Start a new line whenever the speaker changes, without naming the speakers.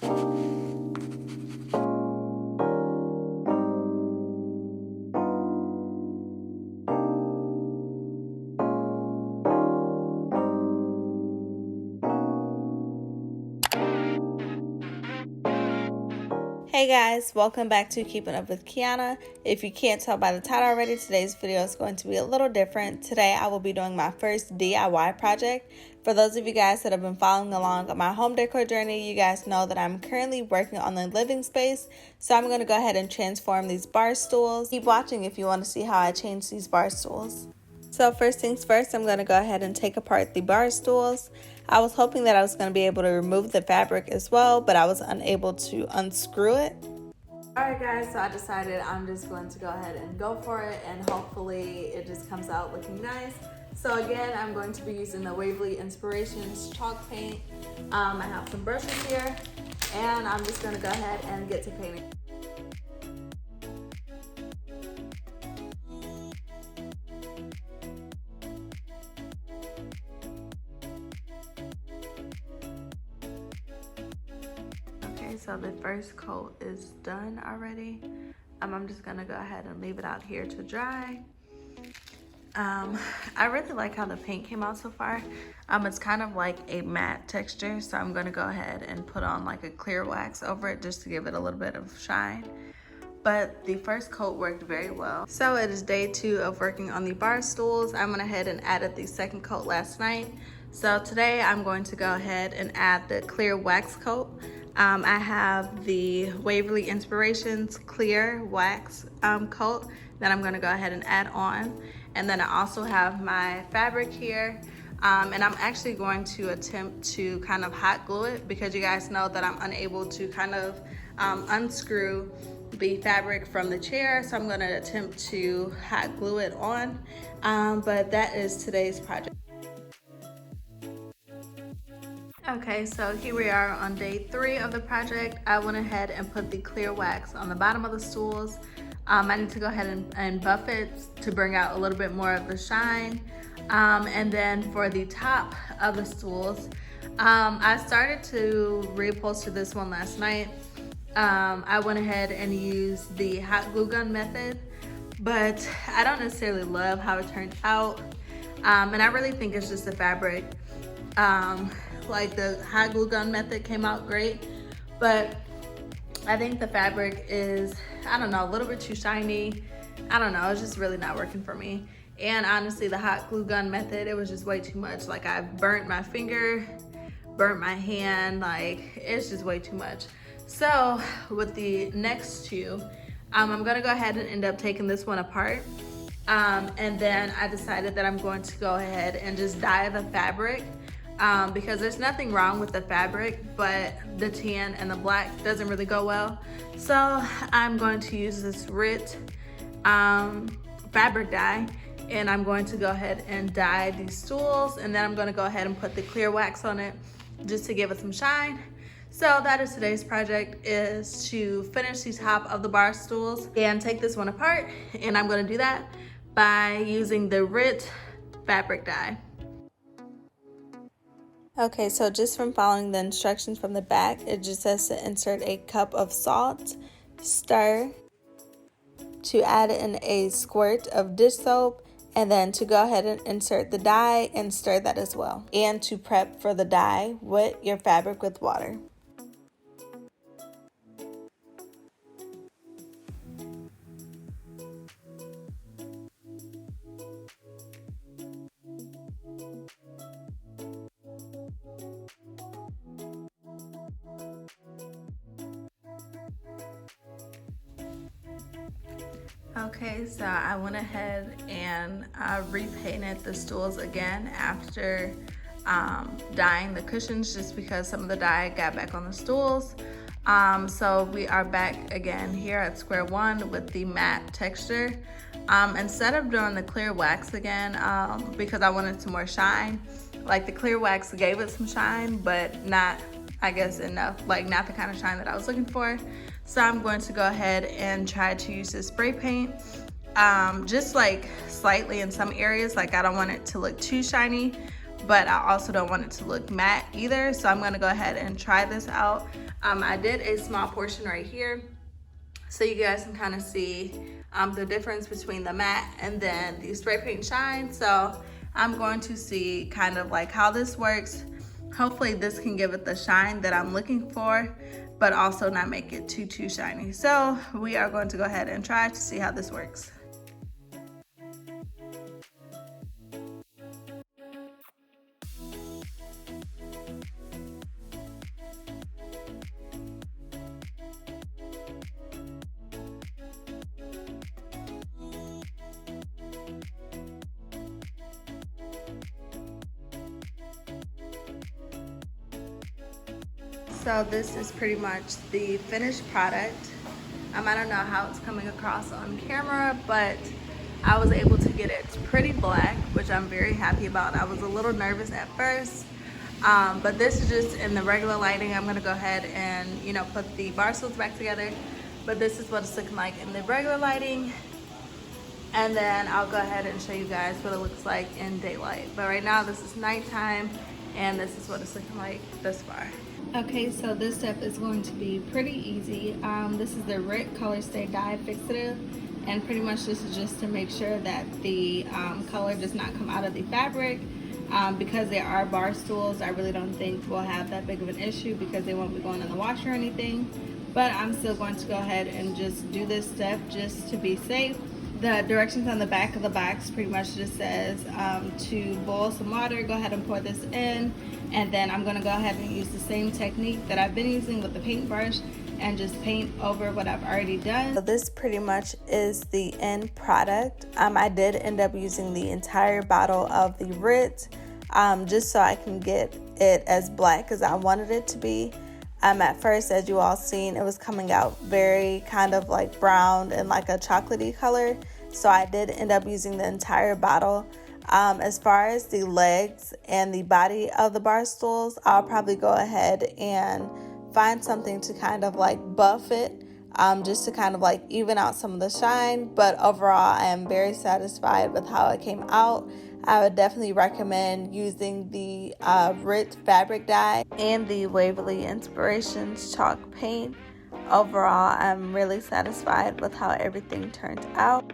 Hey guys, welcome back to Keeping Up with Kiana. If you can't tell by the title already, today's video is going to be a little different. Today I will be doing my first DIY project. For those of you guys that have been following along on my home decor journey, you guys know that I'm currently working on the living space. So I'm going to go ahead and transform these bar stools. Keep watching if you want to see how I change these bar stools. So first things first, I'm going to go ahead and take apart the bar stools. I was hoping that I was going to be able to remove the fabric as well, but I was unable to unscrew it. Alright guys, so I decided I'm just going to go ahead and go for it, and hopefully it just comes out looking nice. So again, I'm going to be using the Waverly Inspirations chalk paint. I have some brushes here, and I'm just going to go ahead and get to painting. So the first coat is done already. I'm just gonna go ahead and leave it out here to dry. I really like how the paint came out so far. It's kind of like a matte texture, so I'm gonna go ahead and put on like a clear wax over it just to give it a little bit of shine. But the first coat worked very well. So it is day 2 of working on the bar stools. I went ahead and added the second coat last night. So today I'm going to go ahead and add the clear wax coat. I have the Waverly Inspirations clear wax coat that I'm gonna go ahead and add on. And then I also have my fabric here. And I'm actually going to attempt to kind of hot glue it, because you guys know that I'm unable to kind of unscrew the fabric from the chair. So I'm gonna attempt to hot glue it on. But that is today's project. Okay, so here we are on day 3 of the project. I went ahead and put the clear wax on the bottom of the stools. I need to go ahead and buff it to bring out a little bit more of the shine. And then for the top of the stools, I started to reupholster this one last night. I went ahead and used the hot glue gun method, but I don't necessarily love how it turned out. And I really think it's just the fabric. Like the hot glue gun method came out great, but I think the fabric is, I don't know, a little bit too shiny. I don't know, it's just really not working for me. And honestly, the hot glue gun method, it was just way too much. Like I burnt my finger, burnt my hand, like it's just way too much. So with the next 2, I'm gonna go ahead and end up taking this one apart. And then I decided that I'm going to go ahead and just dye the fabric. Because there's nothing wrong with the fabric, but the tan and the black doesn't really go well. So I'm going to use this RIT fabric dye, and I'm going to go ahead and dye these stools, and then I'm going to go ahead and put the clear wax on it just to give it some shine. So that is today's project, is to finish the top of the bar stools and take this one apart, and I'm going to do that by using the RIT fabric dye. Okay, so just from following the instructions from the back, it just says to insert a cup of salt, stir, to add in a squirt of dish soap, and then to go ahead and insert the dye and stir that as well. And to prep for the dye, wet your fabric with water. Okay, so I went ahead and repainted the stools again after dyeing the cushions, just because some of the dye got back on the stools. So we are back again here at square one with the matte texture. Instead of doing the clear wax again, because I wanted some more shine, like the clear wax gave it some shine, but not, I guess, enough, like not the kind of shine that I was looking for. So I'm going to go ahead and try to use this spray paint, just like slightly in some areas. Like I don't want it to look too shiny, but I also don't want it to look matte either. So I'm gonna go ahead and try this out. I did a small portion right here so you guys can kind of see the difference between the matte and then the spray paint shine. So I'm going to see kind of like how this works. Hopefully this can give it the shine that I'm looking for, but also not make it too shiny. So we are going to go ahead and try to see how this works. So this is pretty much the finished product. I don't know how it's coming across on camera, but I was able to get it pretty black, which I'm very happy about. I was a little nervous at first, but this is just in the regular lighting. I'm gonna go ahead and, you know, put the bar stools back together, but this is what it's looking like in the regular lighting. And then I'll go ahead and show you guys what it looks like in daylight. But right now this is nighttime, and this is what it's looking like thus far. Okay, so this step is going to be pretty easy. This is the RIT Color Stay Dye Fixative, and pretty much this is just to make sure that the color does not come out of the fabric. Because they are bar stools, I really don't think we'll have that big of an issue because they won't be going in the washer or anything. But I'm still going to go ahead and just do this step just to be safe. The directions on the back of the box pretty much just says to boil some water, go ahead and pour this in, and then I'm going to go ahead and use the same technique that I've been using with the paintbrush and just paint over what I've already done. So this pretty much is the end product. I did end up using the entire bottle of the RIT just so I can get it as black as I wanted it to be. At first, as you all seen, it was coming out very kind of like brown and like a chocolatey color. So I did end up using the entire bottle. As far as the legs and the body of the bar stools, I'll probably go ahead and find something to kind of like buff it, just to kind of like even out some of the shine. But overall, I am very satisfied with how it came out. I would definitely recommend using the RIT fabric dye and the Waverly Inspirations chalk paint. Overall, I'm really satisfied with how everything turned out.